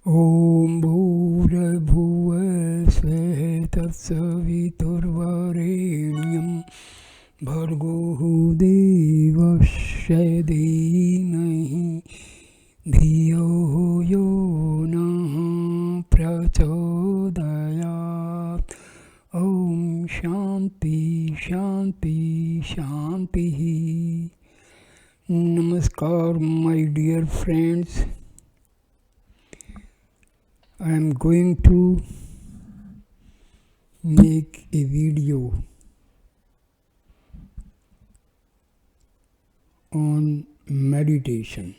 ॐ भूर्भुवः स्वः तत्सवितुर्वरेण्यं भर्गो देवस्य धीमहि धियो यो नः प्रचोदयात्। ॐ शान्ति शान्ति शान्तिः। Namaskar, my dear friends. I am going to make a video on meditation.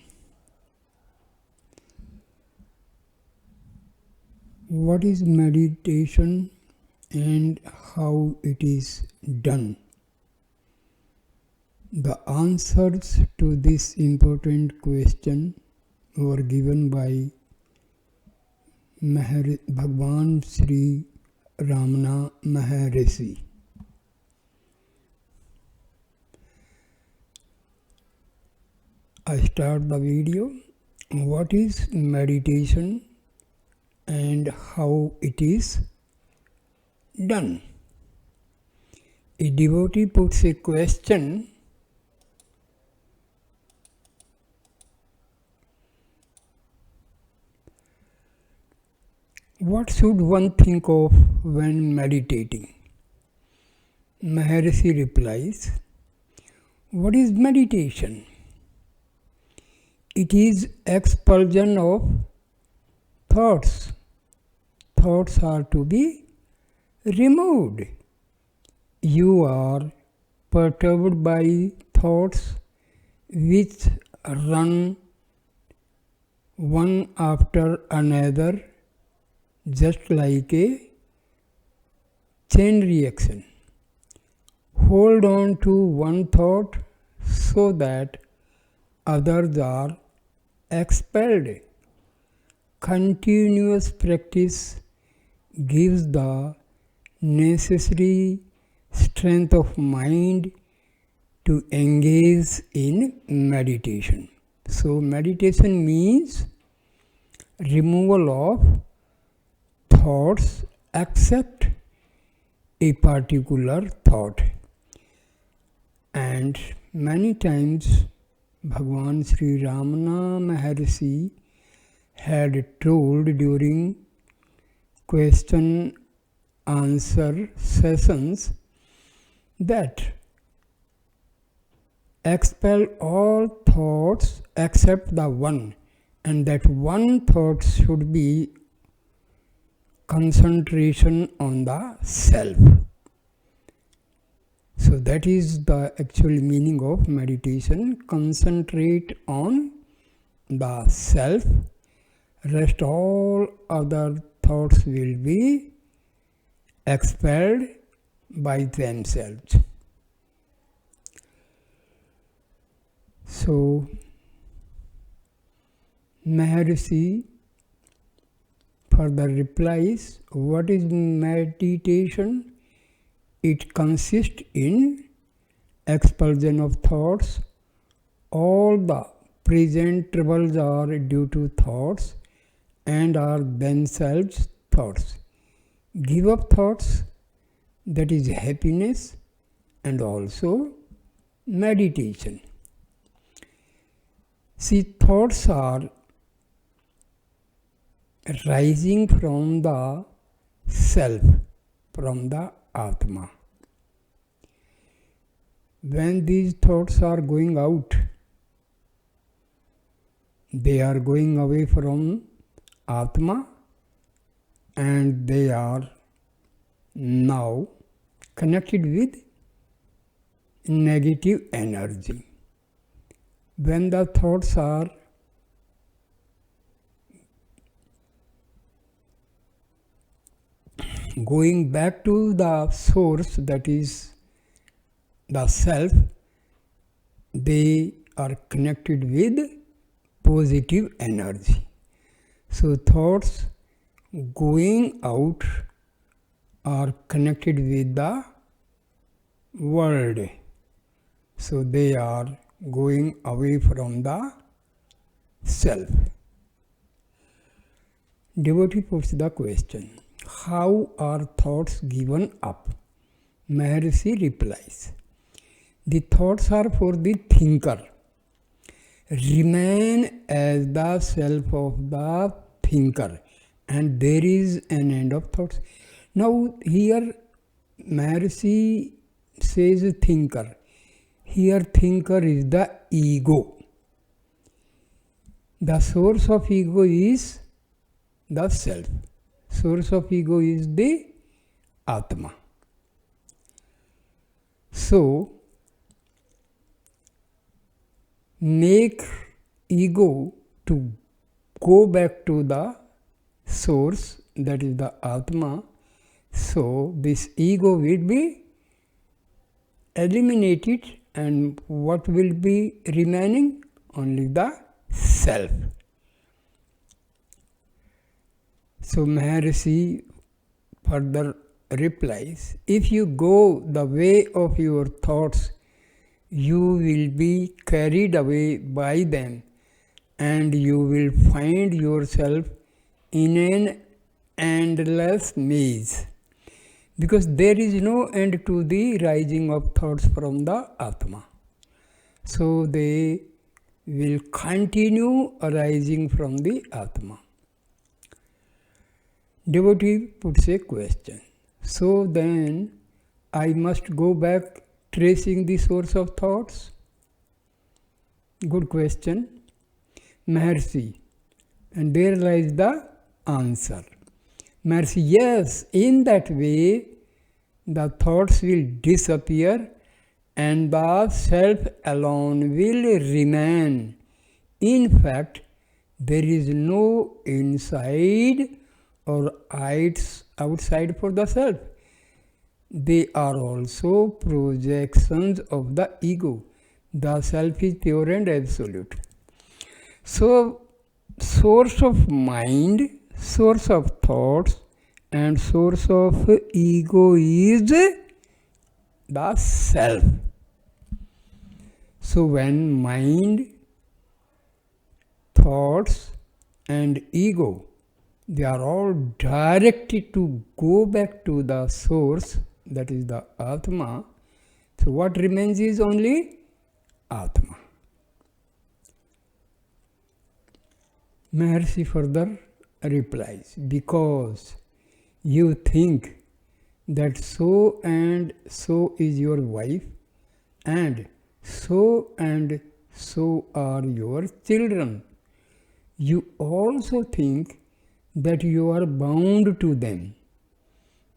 What is meditation and how it is done? The answers to this important question were given by Bhagwan Sri Ramana Maharshi. I start the video. What is meditation and how it is done? A devotee puts a question. What should one think of when meditating? Maharshi replies, what is meditation? It is expulsion of thoughts. Thoughts are to be removed. You are perturbed by thoughts which run one after another, just like a chain reaction. Hold on to one thought so that others are expelled. Continuous practice gives the necessary strength of mind to engage in meditation. So meditation means removal of thoughts except a particular thought. And many times Bhagwan Sri Ramana Maharshi had told during question answer sessions that expel all thoughts except the one, and that one thought should be concentration on the self. So that is the actual meaning of meditation. Concentrate on the self. Rest all other thoughts will be expelled by themselves. So Maharshi further replies, what is meditation? It consists in expulsion of thoughts. All the present troubles are due to thoughts and are themselves thoughts. Give up thoughts, that is happiness, and also meditation. See, thoughts are rising from the self, from the Atma. When these thoughts are going out, they are going away from Atma and they are now connected with negative energy. When the thoughts are going back to the source, that is the self, they are connected with positive energy. So thoughts going out are connected with the world. So they are going away from the self. Devotee puts the question, how are thoughts given up? Maharshi replies, the thoughts are for the thinker. Remain as the self of the thinker, and there is an end of thoughts. Now here Maharshi says thinker. Here thinker is the ego. The source of ego is the self. Source of ego is the Atma. So, make ego to go back to the source, that is the Atma. So, this ego will be eliminated, and what will be remaining? Only the self. So Maharshi further replies, if you go the way of your thoughts, you will be carried away by them, and you will find yourself in an endless maze. Because there is no end to the rising of thoughts from the Atma. So they will continue arising from the Atma. Devotee puts a question. So then, I must go back tracing the source of thoughts? Good question. Maharshi. And there lies the answer. Maharshi, yes, in that way, the thoughts will disappear and the self alone will remain. In fact, there is no inside or outside for the self. They are also projections of the ego. The self is pure and absolute. So, source of mind, source of thoughts, and source of ego is the self. So when mind, thoughts and ego, they are all directed to go back to the source, that is the Atma. So what remains is only Atma. Maharshi further replies, because you think that so and so is your wife, and so are your children. You also think that you are bound to them.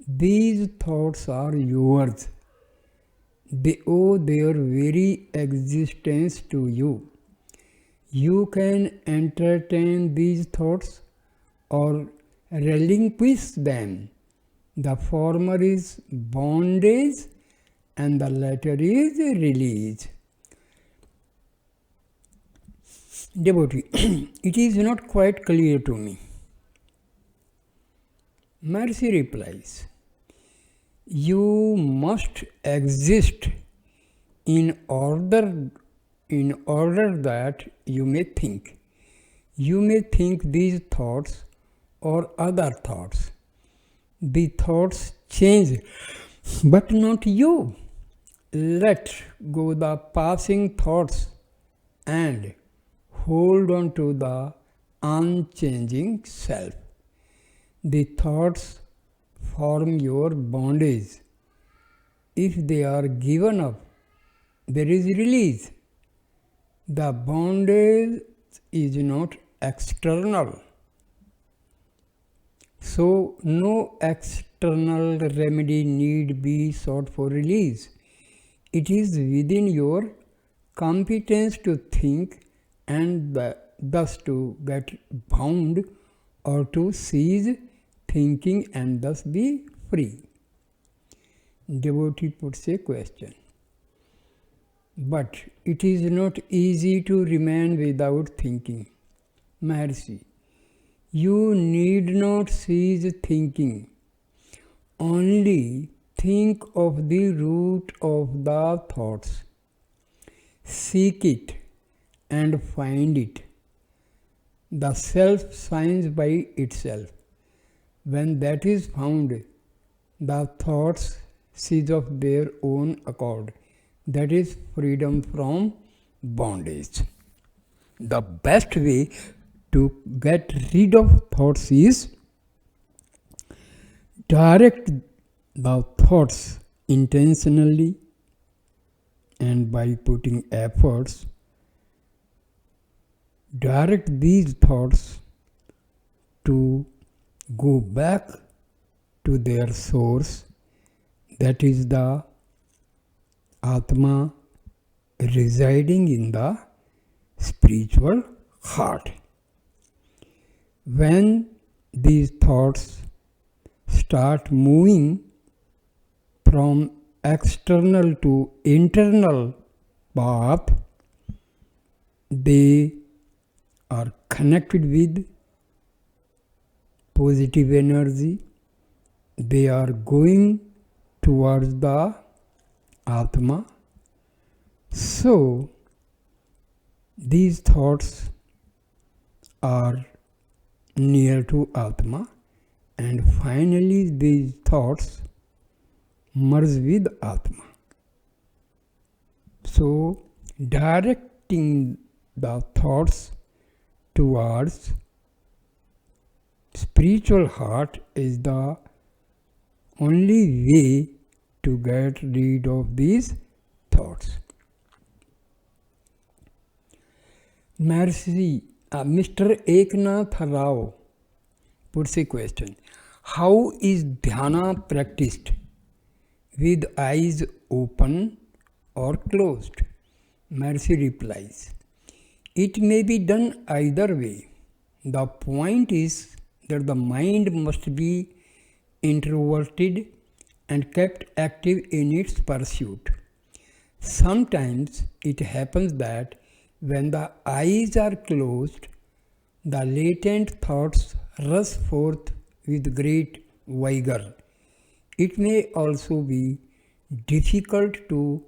These thoughts are yours. They owe their very existence to you. You can entertain these thoughts or relinquish them. The former is bondage and the latter is release. Devotee, it is not quite clear to me. Maharshi replies, you must exist in order that you may think. You may think these thoughts or other thoughts. The thoughts change, but not you. Let go the passing thoughts and hold on to the unchanging self. The thoughts form your bondage. If they are given up, there is release. The bondage is not external. So, no external remedy need be sought for release. It is within your competence to think and thus to get bound, or to cease thinking and thus be free. Devotee puts a question. But it is not easy to remain without thinking. Maharshi, you need not cease thinking. Only think of the root of the thoughts. Seek it and find it. the self shines by itself. When that is found, the thoughts cease of their own accord. That is freedom from bondage. The best way to get rid of thoughts is direct the thoughts intentionally and by putting efforts. Direct these thoughts to go back to their source, that is the Atma residing in the spiritual heart. When these thoughts start moving from external to internal path, they are connected with positive energy. They are going towards the Atma. So, these thoughts are near to Atma, and finally these thoughts merge with Atma. So, directing the thoughts towards spiritual heart is the only way to get rid of these thoughts. Maharshi, Mr. Eknath Rao puts a question. How is Dhyana practiced? With eyes open or closed? Maharshi replies, it may be done either way. The point is that the mind must be introverted and kept active in its pursuit. Sometimes it happens that when the eyes are closed, the latent thoughts rush forth with great vigor. It may also be difficult to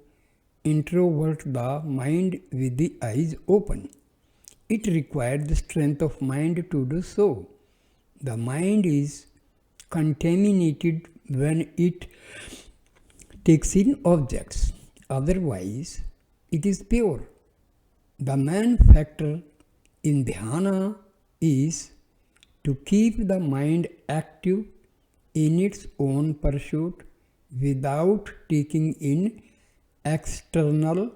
introvert the mind with the eyes open. It requires the strength of mind to do so. The mind is contaminated when it takes in objects. Otherwise, it is pure. The main factor in Dhyana is to keep the mind active in its own pursuit without taking in external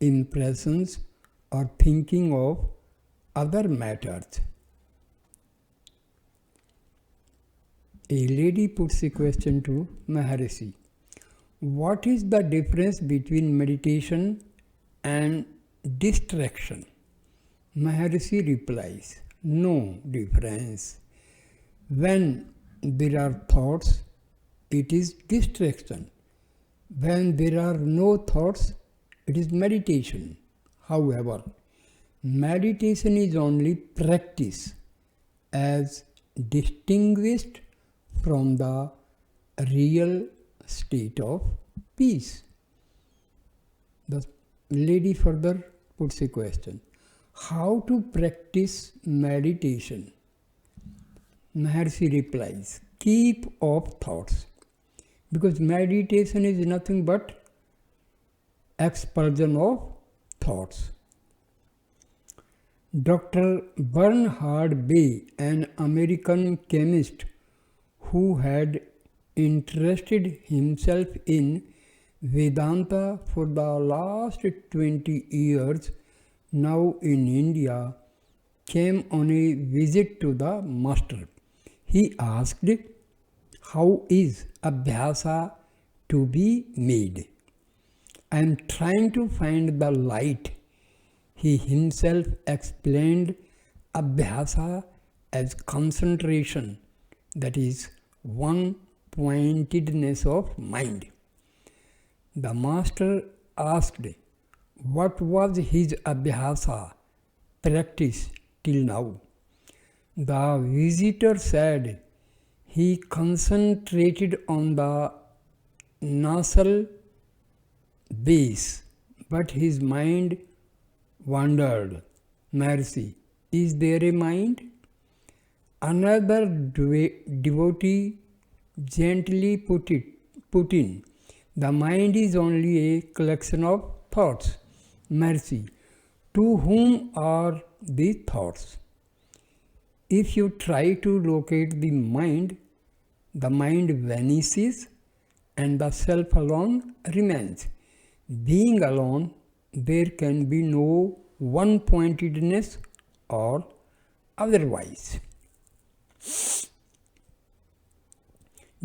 impressions or thinking of other matters. A lady puts a question to Maharshi. What is the difference between meditation and distraction? Maharshi replies, no difference. When there are thoughts, it is distraction. When there are no thoughts, it is meditation. However, meditation is only practice as distinguished from the real state of peace. The lady further puts a question. How to practice meditation? Maharshi replies, keep off thoughts. Because meditation is nothing but expulsion of thoughts. Dr. Bernard Bay, an American chemist who had interested himself in Vedanta for the last 20 years, now in India, came on a visit to the master. He asked, how is abhyasa to be made? I am trying to find the light. He himself explained abhyasa as concentration, that is, one pointedness of mind. The master asked, what was his abhyasa practice till now? The visitor said he concentrated on the nasal base, but his mind wandered. Maharshi, Is there a mind? Another devotee gently put in, the mind is only a collection of thoughts. Mercy. To whom are the thoughts? If you try to locate the mind vanishes and the self alone remains. Being alone, there can be no one-pointedness or otherwise.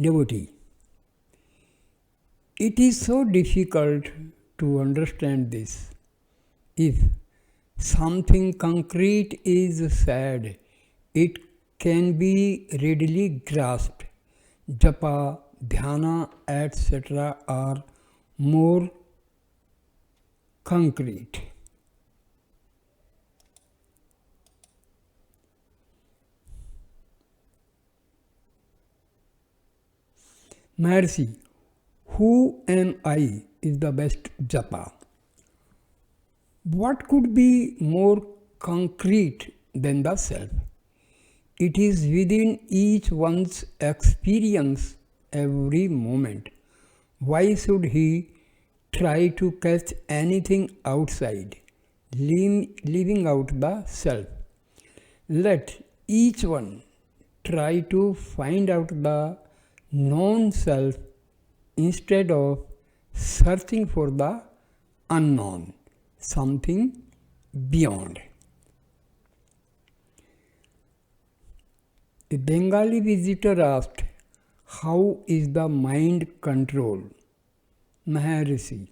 Devotee. It is so difficult to understand this. If something concrete is said, it can be readily grasped. Japa, dhyana, etc. are more concrete. Maharshi, who am I is the best japa. What could be more concrete than the self? It is within each one's experience every moment. Why should he try to catch anything outside, leaving out the self? Let each one try to find out the non-self instead of searching for the unknown, something beyond. A Bengali visitor asked, how is the mind controlled? Maharshi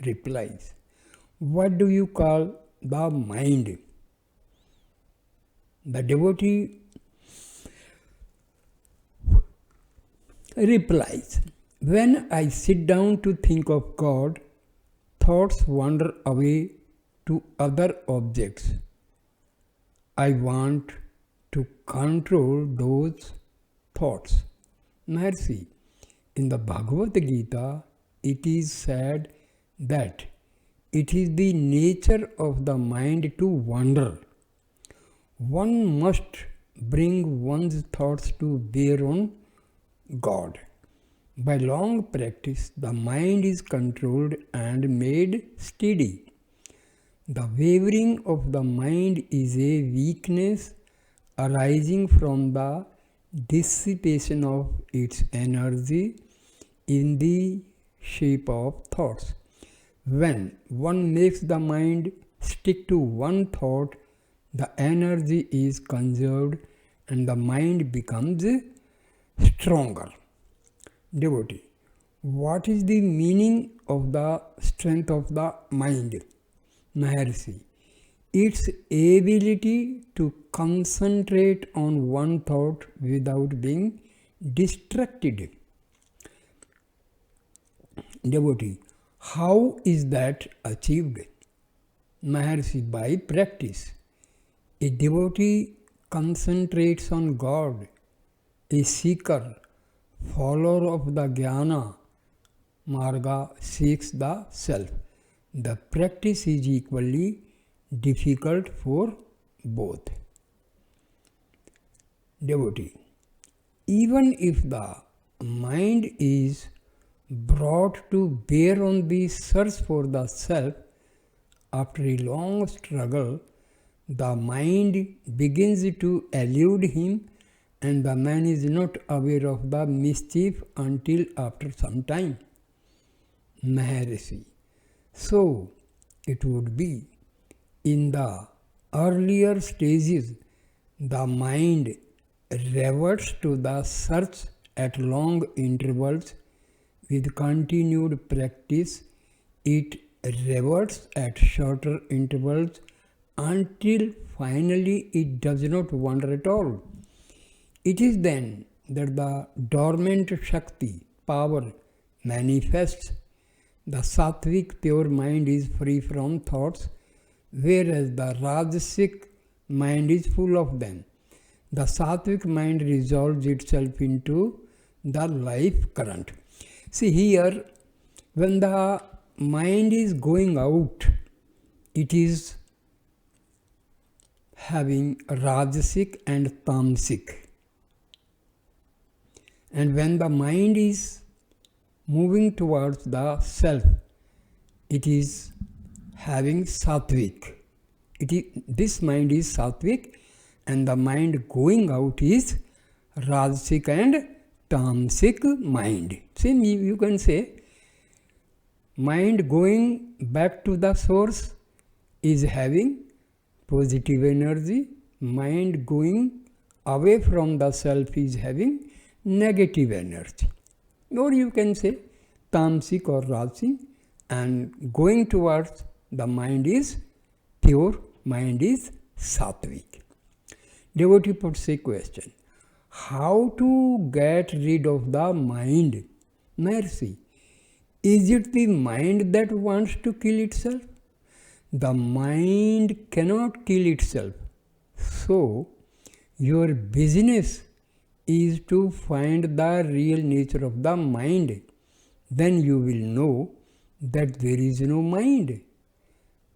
replies, what do you call the mind? The devotee replies, when I sit down to think of God, thoughts wander away to other objects. I want to control those thoughts. Maharshi, in the Bhagavad Gita, it is said that it is the nature of the mind to wander. One must bring one's thoughts to bear on God. By long practice, the mind is controlled and made steady. The wavering of the mind is a weakness arising from the dissipation of its energy in the shape of thoughts. When one makes the mind stick to one thought, the energy is conserved and the mind becomes stronger. Devotee, what is the meaning of the strength of the mind? Maharshi, its ability to concentrate on one thought without being distracted. Devotee, how is that achieved? Maharshi, by practice. A devotee concentrates on God. A seeker, follower of the Dhyana Marga, seeks the self. The practice is equally difficult for both. Devotee, even if the mind is brought to bear on the search for the self, after a long struggle, the mind begins to elude him and the man is not aware of the mischief until after some time. Maharshi, so it would be in the earlier stages, the mind reverts to the search at long intervals. With continued practice, it reverts at shorter intervals until finally it does not wander at all. It is then that the dormant Shakti, power, manifests. The sattvic pure mind is free from thoughts, whereas the rajasic mind is full of them. The sattvic mind resolves itself into the life current. See here, when the mind is going out, it is having rajasic and tamasic. And when the mind is moving towards the self, it is having sattvic. This mind is sattvic, and the mind going out is rajasic and tamasic mind. Same you can say, mind going back to the source is having positive energy, mind going away from the self is having negative energy. Or you can say tamasic or rajasic, and going towards the mind is pure, mind is sattvic. Devotee puts a question: how to get rid of the mind? Mercy. Is it the mind that wants to kill itself? The mind cannot kill itself. So, your business is to find the real nature of the mind. Then you will know that there is no mind.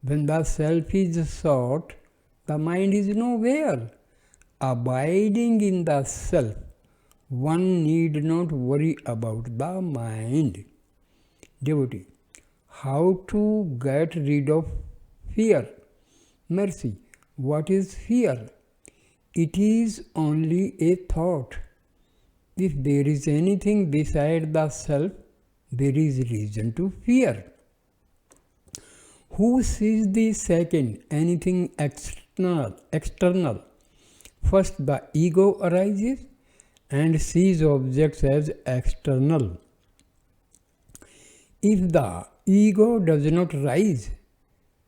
When the self is sought, the mind is nowhere. Abiding in the self, one need not worry about the mind. Devotee, how to get rid of fear? Mercy, what is fear? It is only a thought. If there is anything beside the self, there is reason to fear. Who sees the second, anything external? First the ego arises and sees objects as external. If the ego does not rise,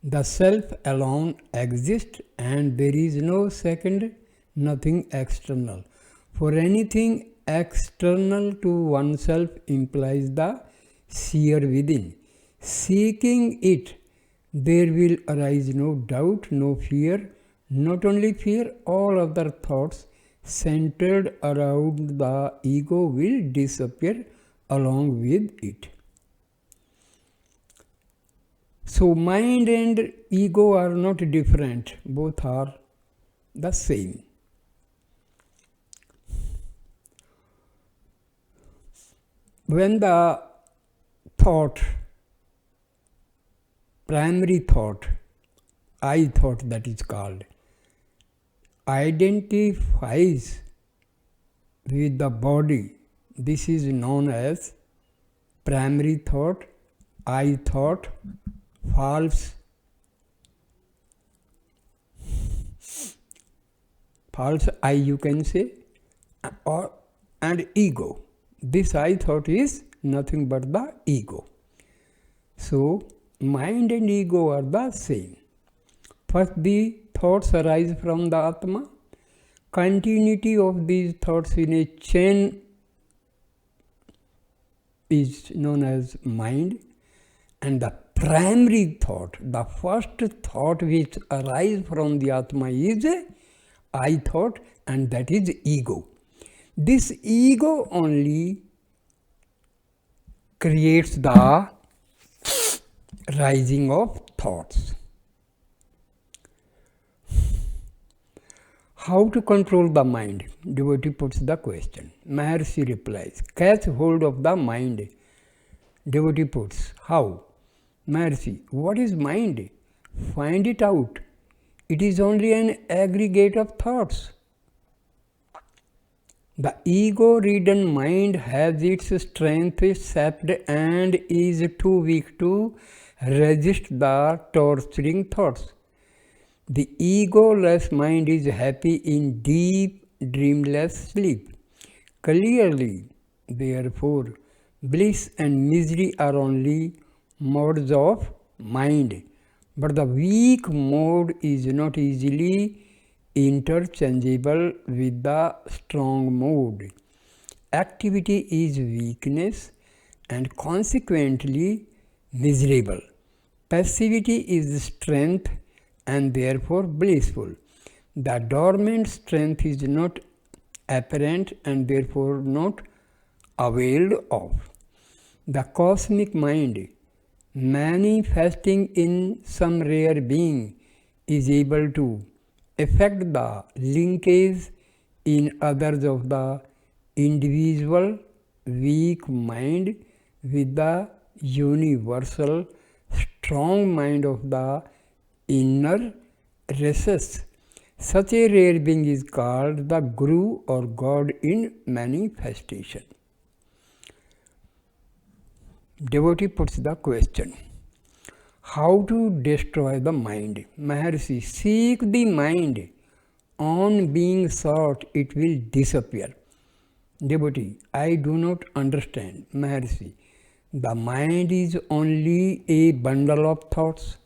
the self alone exists and there is no second, nothing external. For anything external to oneself implies the seer within. Seeking it, there will arise no doubt, no fear. Not only fear, all other thoughts centered around the ego will disappear along with it. So mind and ego are not different, both are the same. When the thought, primary thought, I thought that is called, identifies with the body, this is known as primary thought, I thought, false I you can say, and ego. This I thought is nothing but the ego. So mind and ego are the same. First the thoughts arise from the Atma. Continuity of these thoughts in a chain is known as mind. And the primary thought, the first thought which arises from the Atma is I thought, and that is ego. This ego only creates the rising of thoughts. How to control the mind? Devotee puts the question. Maharshi replies, catch hold of the mind. Devotee puts, how? Maharshi, what is mind? Find it out. It is only an aggregate of thoughts. The ego-ridden mind has its strength sapped and is too weak to resist the torturing thoughts. The egoless mind is happy in deep, dreamless sleep. Clearly, therefore, bliss and misery are only modes of mind, but the weak mode is not easily interchangeable with the strong mode. Activity is weakness and consequently miserable. Passivity is strength and therefore blissful. The dormant strength is not apparent and therefore not availed of. The cosmic mind, manifesting in some rare being, is able to affect the linkage in others of the individual weak mind with the universal strong mind of the inner recess. Such a rare being is called the Guru or God in manifestation. Devotee puts the question, how to destroy the mind? Maharshi, seek the mind. On being sought, it will disappear. Devotee, I do not understand. Maharshi, the mind is only a bundle of thoughts.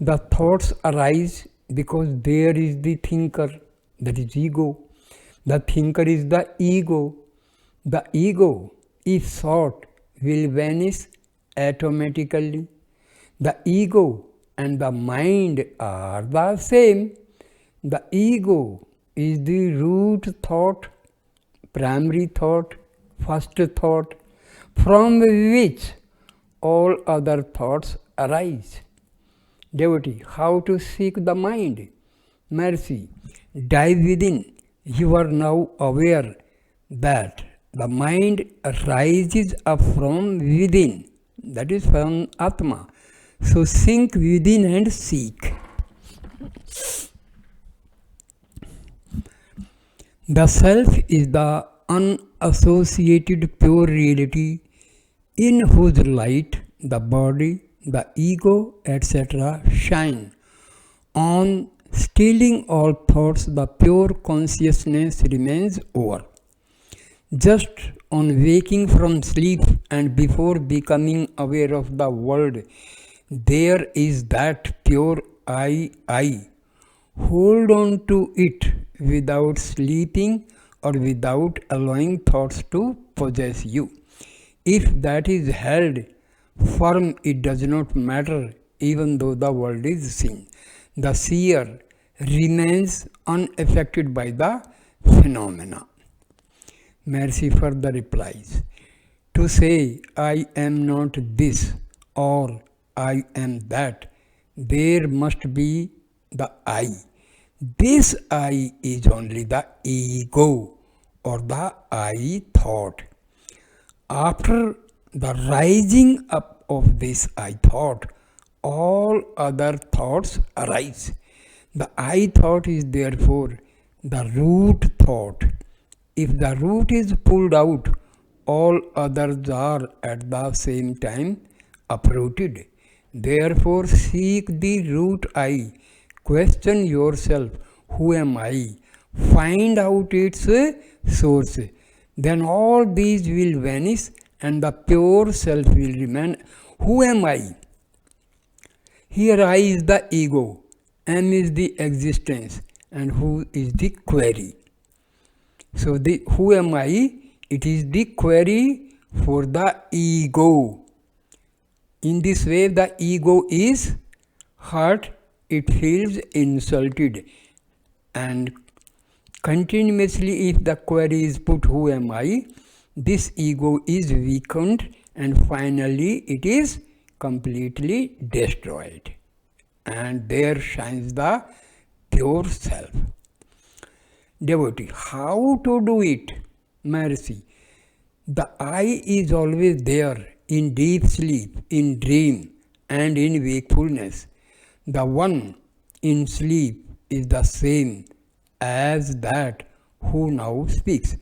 The thoughts arise because there is the thinker, that is ego. The thinker is the ego. The ego, if sought, will vanish automatically. The ego and the mind are the same. The ego is the root thought, primary thought, first thought, from which all other thoughts arise. Devotee, how to seek the mind? Mercy, dive within. You are now aware that the mind rises up from within, that is from Atma. So sink within and seek. The self is the unassociated pure reality in whose light the body, the ego, etc. shine. On stilling all thoughts, the pure consciousness remains over. Just on waking from sleep and before becoming aware of the world, there is that pure I. Hold on to it without sleeping or without allowing thoughts to possess you. If that is held firm, it does not matter, even though the world is seen. The seer remains unaffected by the phenomena. Maharshi further replies, to say I am not this or I am that, there must be the I. This I is only the ego or the I thought. After the rising up of this I thought, all other thoughts arise. The I thought is therefore the root thought. If the root is pulled out, all others are at the same time uprooted. Therefore, seek the root I. Question yourself, who am I? Find out its source. Then all these will vanish and the pure self will remain. Who am I? Here I is the ego, M is the existence, and who is the query. So the who am I? It is the query for the ego. In this way the ego is hurt, it feels insulted, and continuously if the query is put who am I, this ego is weakened and finally it is completely destroyed, and there shines the pure self. Devotee, how to do it? Maharshi, the I is always there in deep sleep, in dream, and in wakefulness. The one in sleep is the same as that who now speaks.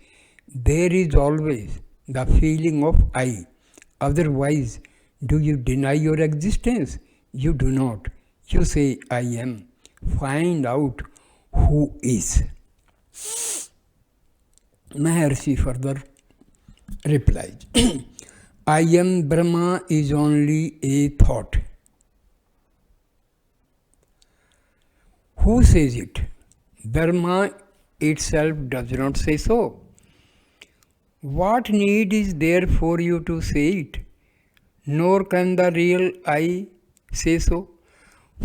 There is always the feeling of I. Otherwise, do you deny your existence? You do not. You say, I am. Find out who is. Maharshi further replies, I am Brahma is only a thought. Who says it? Brahma itself does not say so. What need is there for you to say it? Nor can the real I say so,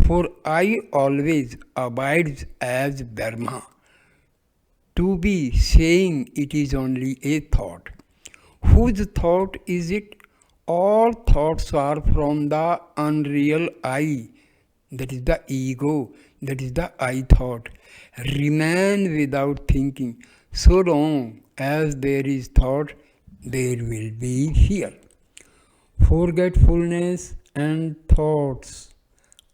for I always abides as Brahma. To be saying it is only a thought. Whose thought is it? All thoughts are from the unreal I, that is the ego, that is the I thought. remain without thinking. So long as there is thought, there will be fear. Forgetfulness and thoughts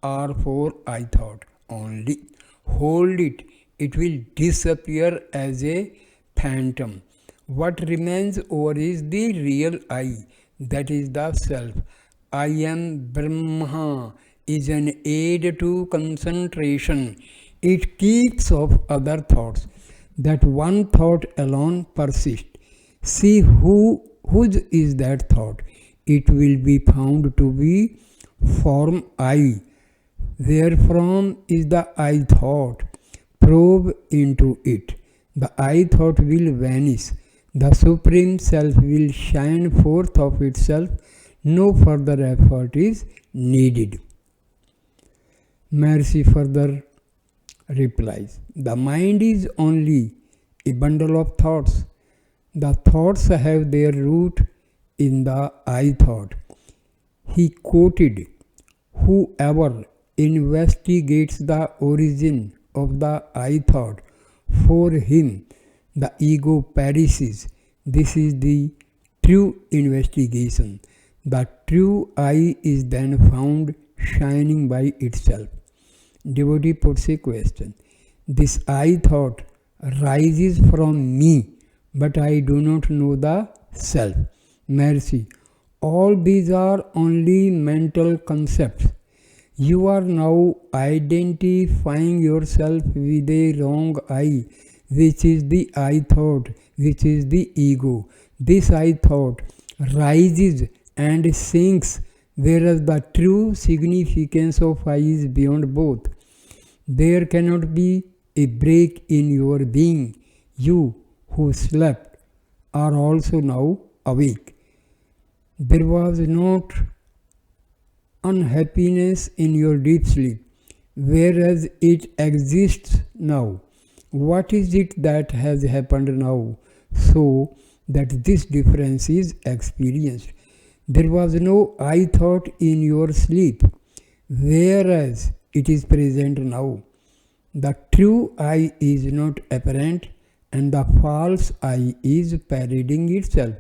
are for I thought only. Hold it, it will disappear as a phantom. What remains over is the real I, that is the self. I am Brahma is an aid to concentration. It keeps off other thoughts. That one thought alone persists. See whose is that thought. It will be found to be form I. Wherefrom is the I thought? Probe into it. The I thought will vanish. The Supreme Self will shine forth of itself. No further effort is needed. Maharshi further replies, the mind is only a bundle of thoughts. The thoughts have their root in the I thought. He quoted, whoever investigates the origin of the I thought, for him the ego perishes. This is the true investigation. The true I is then found shining by itself. Devotee puts a question. This I thought rises from me, but I do not know the self. Maharshi, all these are only mental concepts. You are now identifying yourself with a wrong I, which is the I thought, which is the ego. This I thought rises and sinks, whereas the true significance of I is beyond both. There cannot be a break in your being. You who slept are also now awake. There was not unhappiness in your deep sleep, whereas it exists now. What is it that has happened now so that this difference is experienced? There was no I thought in your sleep, whereas it is present now. The true I is not apparent and the false I is parading itself.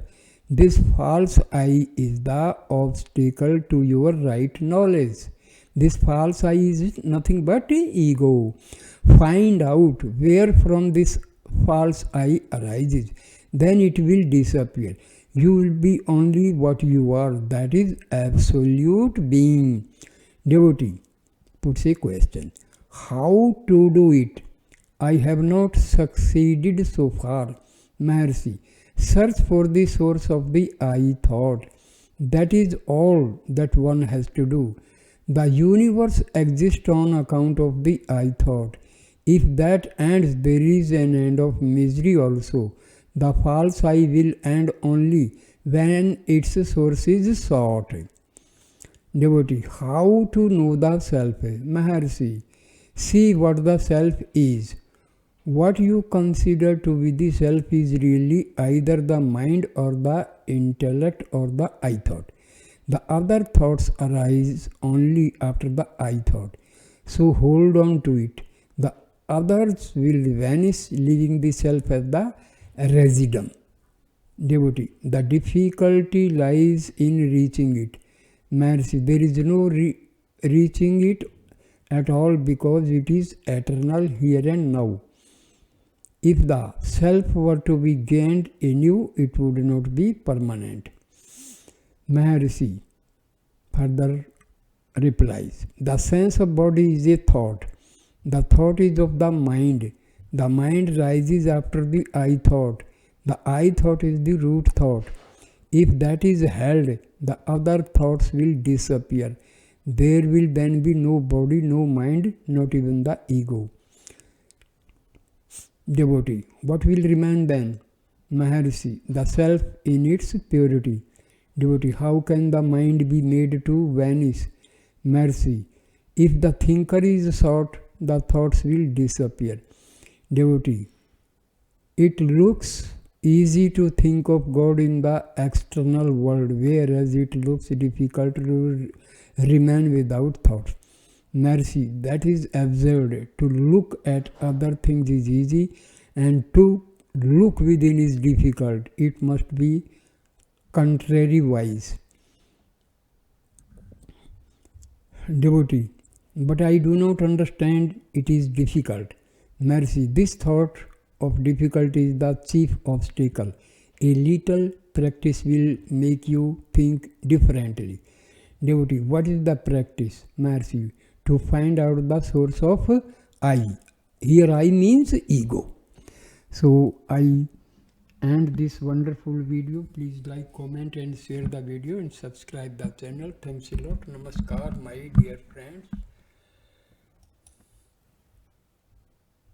This false I is the obstacle to your right knowledge. This false I is nothing but ego. Find out where from this false I arises. Then it will disappear. You will be only what you are, that is absolute being. Devotee puts a question. How to do it? I have not succeeded so far. Maharshi, search for the source of the I thought. That is all that one has to do. The universe exists on account of the I thought. If that ends, there is an end of misery also. The false I will end only when its source is sought. Devotee, how to know the self? Maharshi, see what the self is. What you consider to be the self is really either the mind or the intellect or the I thought. The other thoughts arise only after the I thought. So hold on to it. The others will vanish, leaving the self as the residuum. Devotee, the difficulty lies in reaching it. Maharshi, there is no reaching it at all because it is eternal here and now. If the self were to be gained anew, it would not be permanent. Maharshi further replies, the sense of body is a thought. The thought is of the mind. The mind rises after the I thought. The I thought is the root thought. If that is held, the other thoughts will disappear. There will then be no body, no mind, not even the ego. Devotee, what will remain then? Maharshi, the self in its purity. Devotee, how can the mind be made to vanish? Maharshi, if the thinker is sought, the thoughts will disappear. Devotee, it looks easy to think of God in the external world, whereas it looks difficult to remain without thoughts. Mercy, that is absurd. To look at other things is easy, and to look within is difficult. It must be contrariwise. Devotee, but I do not understand, it is difficult. Mercy, this thought of difficulty is the chief obstacle. A little practice will make you think differently. Devotee, what is the practice? Mercy, to find out the source of I. Here I means ego. So I end this wonderful video. Please like, comment and share the video and subscribe the channel. Thanks a lot. Namaskar, my dear friends.